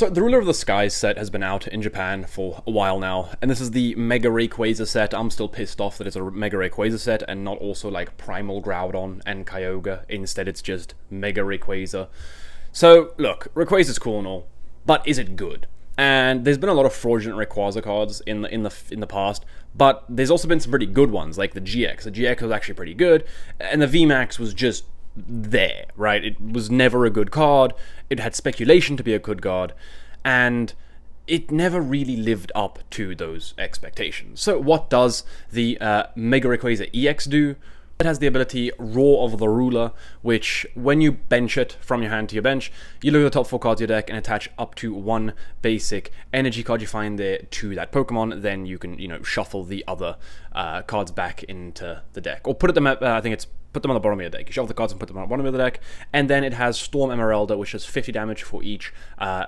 So the Ruler of the Skies set has been out in Japan for a while now, and this is the Mega Rayquaza set. I'm still pissed off that it's a Mega Rayquaza set and not also like Primal Groudon and Kyogre. Instead, it's just Mega Rayquaza. So look, Rayquaza's cool and all, but is it good? And there's been a lot of fraudulent Rayquaza cards in the past, but there's also been some pretty good ones, like the GX. The GX was actually pretty good, and the VMAX was just there, right? It was never a good card. It had speculation to be a good card, and it never really lived up to those expectations. So what does the Mega Rayquaza EX do? It has the ability Roar of the Ruler, which when you bench it from your hand to your bench, you look at the top 4 cards of your deck and attach up to 1 basic energy card you find there to that Pokemon. Then you can, shuffle the other cards back into the deck, or put them at, I think it's put them on the bottom of your deck. You shuffle the cards and put them on the bottom of the deck, and then it has Storm Emeralda, which does 50 damage for each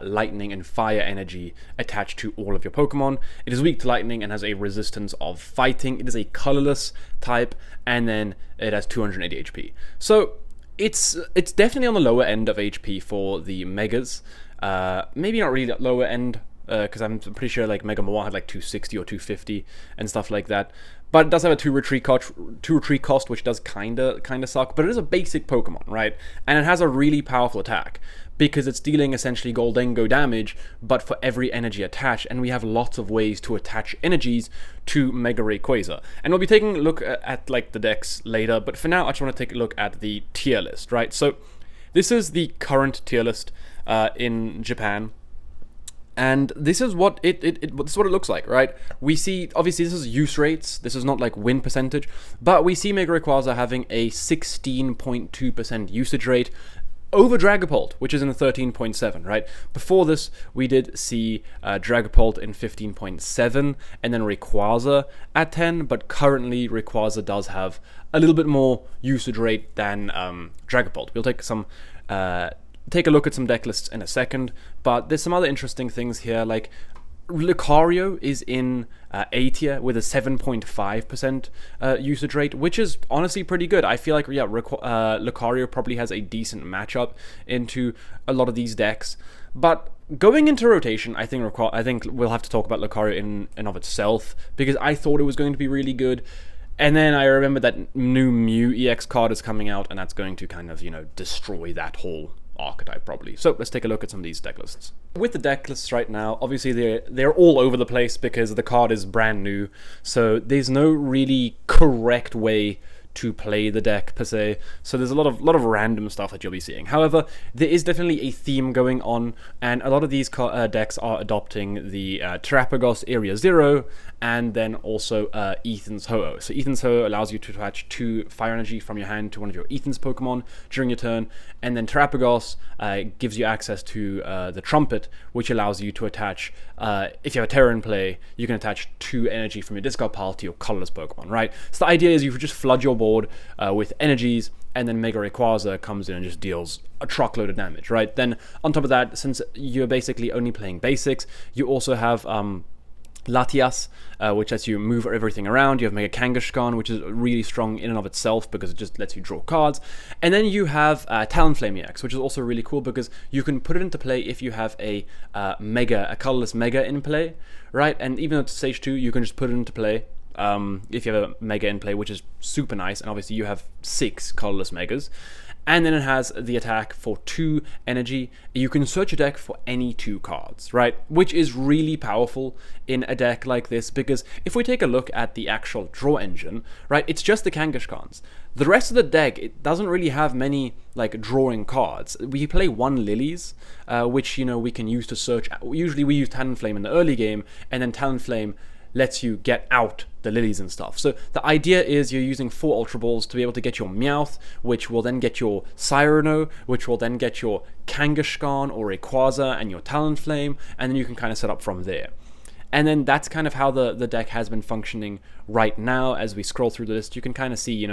lightning and fire energy attached to all of your Pokemon. It is weak to lightning and has a resistance of fighting. It is a colorless type, and then it has 280 HP. So it's definitely on the lower end of HP for the Megas. Maybe not really lower end, because I'm pretty sure like Mega Moa had like 260 or 250 and stuff like that. But it does have a 2 retreat cost, which does kinda suck. But it is a basic Pokemon, right? And it has a really powerful attack because it's dealing essentially Goldengo damage, but for every energy attached. And we have lots of ways to attach energies to Mega Rayquaza. And we'll be taking a look at like the decks later. But for now, I just want to take a look at the tier list, right? So this is the current tier list in Japan. And this is what this is what it looks like, right? We see, obviously, this is use rates. This is not like win percentage, but we see Mega Rayquaza having a 16.2% usage rate over Dragapult, which is in the 13.7, right? Before this, we did see Dragapult in 15.7, and then Rayquaza at 10, but currently Rayquaza does have a little bit more usage rate than Dragapult. We'll take a look at some deck lists in a second, but there's some other interesting things here, like Lucario is in A tier with a 7.5% usage rate, which is honestly pretty good. I feel like, Lucario probably has a decent matchup into a lot of these decks, but going into rotation, I think we'll have to talk about Lucario in and of itself, because I thought it was going to be really good. And then I remember that new Mew EX card is coming out, and that's going to kind of, destroy that whole archetype probably. So let's take a look at some of these deck lists. With the deck lists right now, obviously they're all over the place because the card is brand new, so there's no really correct way to play the deck per se, so there's a lot of random stuff that you'll be seeing. However, there is definitely a theme going on, and a lot of these decks are adopting the Terapagos Area Zero, and then also Ethan's Ho-Oh. So Ethan's Ho-Oh allows you to attach 2 fire energy from your hand to one of your Ethan's Pokemon during your turn, and then Terapagos gives you access to the Trumpet, which allows you to attach, if you have a Terra in play, you can attach 2 energy from your discard pile to your colorless Pokemon, right? So the idea is you just flood your board with energies, and then Mega Rayquaza comes in and just deals a truckload of damage, right? Then on top of that, since you're basically only playing basics, you also have Latias, which lets you move everything around. You have Mega Kangaskhan, which is really strong in and of itself because it just lets you draw cards. And then you have Talonflame EX, which is also really cool because you can put it into play if you have a colorless Mega in play, right? And even at stage 2, you can just put it into play if you have a Mega in play, which is super nice. And obviously you have 6 colorless Megas. And then it has the attack for 2 energy. You can search a deck for any 2 cards, right? Which is really powerful in a deck like this, because if we take a look at the actual draw engine, right, it's just the Kangaskhan's. The rest of the deck, it doesn't really have many like drawing cards. We play 1 Lilies, which, we can use to search. Usually we use Talonflame in the early game, and then Talonflame lets you get out the lilies and stuff. So the idea is you're using 4 Ultra Balls to be able to get your Meowth, which will then get your Cyrano, which will then get your Kangaskhan or Rayquaza and your Talonflame, and then you can kind of set up from there. And then that's kind of how the deck has been functioning right now. As we scroll through the list, you can kind of see,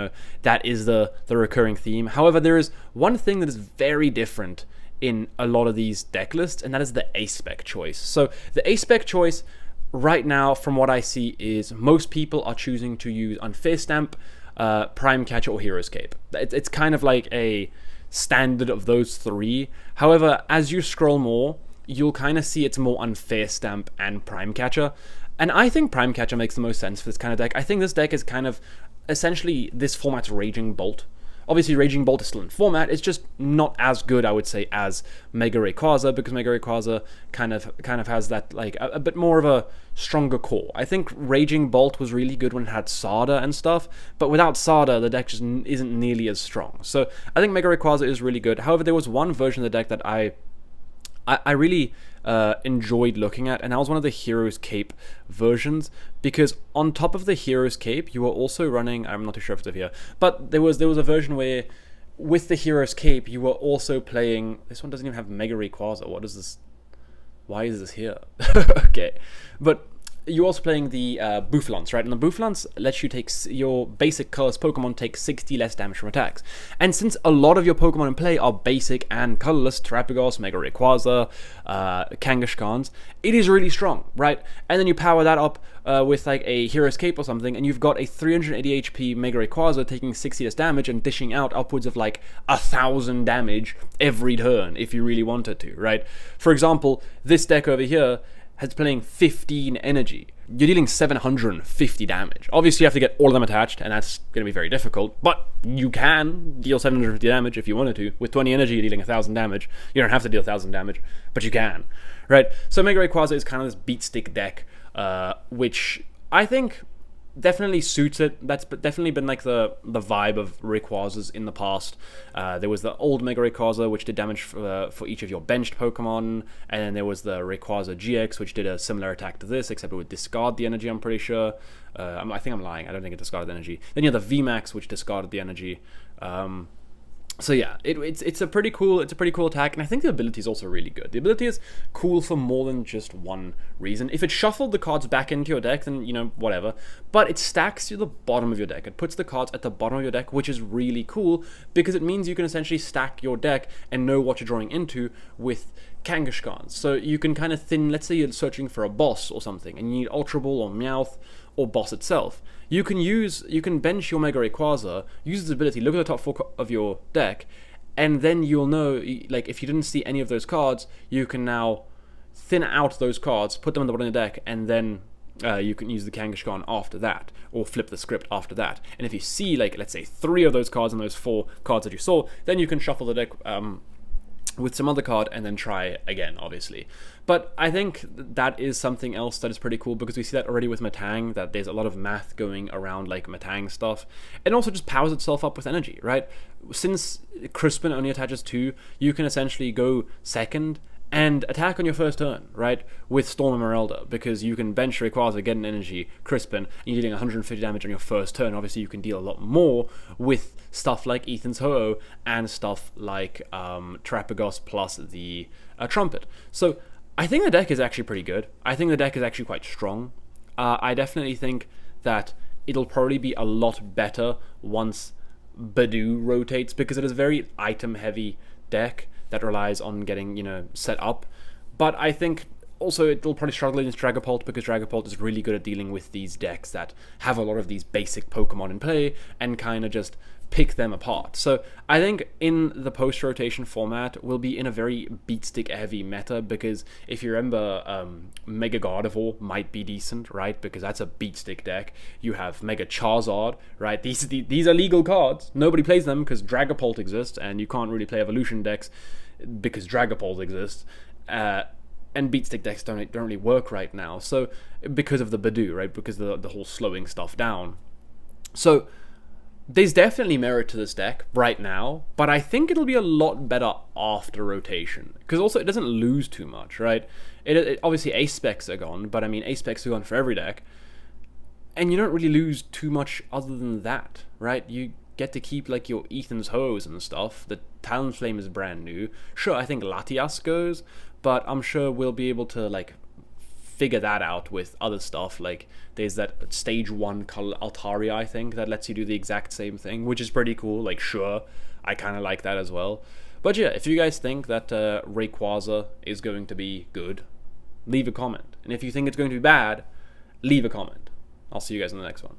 that is the recurring theme. However, there is one thing that is very different in a lot of these deck lists, and that is the A-Spec choice. So the A-Spec choice right now, from what I see, is most people are choosing to use Unfair Stamp, Prime Catcher, or Hero's Cape. It's kind of like a standard of those 3. However, as you scroll more, you'll kind of see it's more Unfair Stamp and Prime Catcher. And I think Prime Catcher makes the most sense for this kind of deck. I think this deck is kind of essentially this format's Raging Bolt. Obviously, Raging Bolt is still in format. It's just not as good, I would say, as Mega Rayquaza, because Mega Rayquaza kind of has that like a bit more of a stronger core. I think Raging Bolt was really good when it had Sada and stuff, but without Sada, the deck just isn't nearly as strong. So I think Mega Rayquaza is really good. However, there was one version of the deck that I really enjoyed looking at, and that was one of the Hero's Cape versions, because on top of the Hero's Cape, you were also running, I'm not too sure if it's here, but there was a version where, with the Hero's Cape, you were also playing, this one doesn't even have Mega Rayquaza, what is this, why is this here? Okay, but you're also playing the Bouffalance, right? And the Bouffalance lets you take your basic colorless Pokemon take 60 less damage from attacks. And since a lot of your Pokemon in play are basic and colorless, Terapagos, Mega Rayquaza, Kangaskhan's, it is really strong, right? And then you power that up with like a Hero's Cape or something, and you've got a 380 HP Mega Rayquaza taking 60 less damage and dishing out upwards of like 1,000 damage every turn if you really wanted to, right? For example, this deck over here has playing 15 energy. You're dealing 750 damage. Obviously, you have to get all of them attached, and that's going to be very difficult, but you can deal 750 damage if you wanted to. With 20 energy, you're dealing 1,000 damage. You don't have to deal 1,000 damage, but you can, right? So Mega Rayquaza is kind of this beat stick deck, which I think definitely suits it. That's definitely been like the vibe of Rayquazas in the past. There was the old Mega Rayquaza, which did damage for each of your benched Pokemon, and then there was the Rayquaza GX, which did a similar attack to this, except it would discard the energy, I'm pretty sure. I think I'm lying, I don't think it discarded the energy. Then you have the VMAX, which discarded the energy. So yeah, it's a pretty cool attack, and I think the ability is also really good. The ability is cool for more than just one reason. If it shuffled the cards back into your deck, then, you know, whatever. But it stacks to the bottom of your deck. It puts the cards at the bottom of your deck, which is really cool, because it means you can essentially stack your deck and know what you're drawing into with Kangaskhan. So you can kind of thin, let's say you're searching for a boss or something, and you need Ultra Ball or Meowth or boss itself. You can bench your Mega Rayquaza, use its ability, look at the top 4 of your deck, and then you'll know, like, if you didn't see any of those cards, you can now thin out those cards, put them on the bottom of the deck, and then you can use the Kangaskhan after that, or flip the script after that. And if you see, like, let's say 3 of those cards and those 4 cards that you saw, then you can shuffle the deck with some other card and then try again, obviously. But I think that is something else that is pretty cool, because we see that already with Matang, that there's a lot of math going around like Matang stuff. It also just powers itself up with energy, right? Since Crispin only attaches 2, you can essentially go second and attack on your first turn, right, with Storm and Merelda, because you can bench Rayquaza, get an energy, Crispin, and you're dealing 150 damage on your first turn. Obviously, you can deal a lot more with stuff like Ethan's Ho-Oh and stuff like Terapagos plus the Trumpet. So I think the deck is actually pretty good. I think the deck is actually quite strong. I definitely think that it'll probably be a lot better once Badoo rotates, because it is a very item-heavy deck that relies on getting, you know, set up. But I think also it'll probably struggle against Dragapult, because Dragapult is really good at dealing with these decks that have a lot of these basic Pokemon in play and kind of just pick them apart. So I think in the post-rotation format, we'll be in a very beatstick heavy meta, because if you remember, Mega Gardevoir might be decent, right? Because that's a beatstick deck. You have Mega Charizard, right? These are legal cards. Nobody plays them because Dragapult exists, and you can't really play evolution decks because Dragapult exists. And beatstick decks don't really work right now. So because of the Badoo, right? Because the whole slowing stuff down. So there's definitely merit to this deck right now, but I think it'll be a lot better after rotation, because also it doesn't lose too much, right? It obviously ace specs are gone, but I mean ace specs are gone for every deck, and you don't really lose too much other than that, right? You get to keep like your Ethan's Hoes and stuff. The Talonflame is brand new. Sure, I think Latias goes, but I'm sure we'll be able to like figure that out with other stuff. Like there's that stage 1 Altaria, I think, that lets you do the exact same thing, which is pretty cool. Like, sure, I kind of like that as well. But yeah, if you guys think that Rayquaza is going to be good, leave a comment. And if you think it's going to be bad, leave a comment. I'll see you guys in the next one.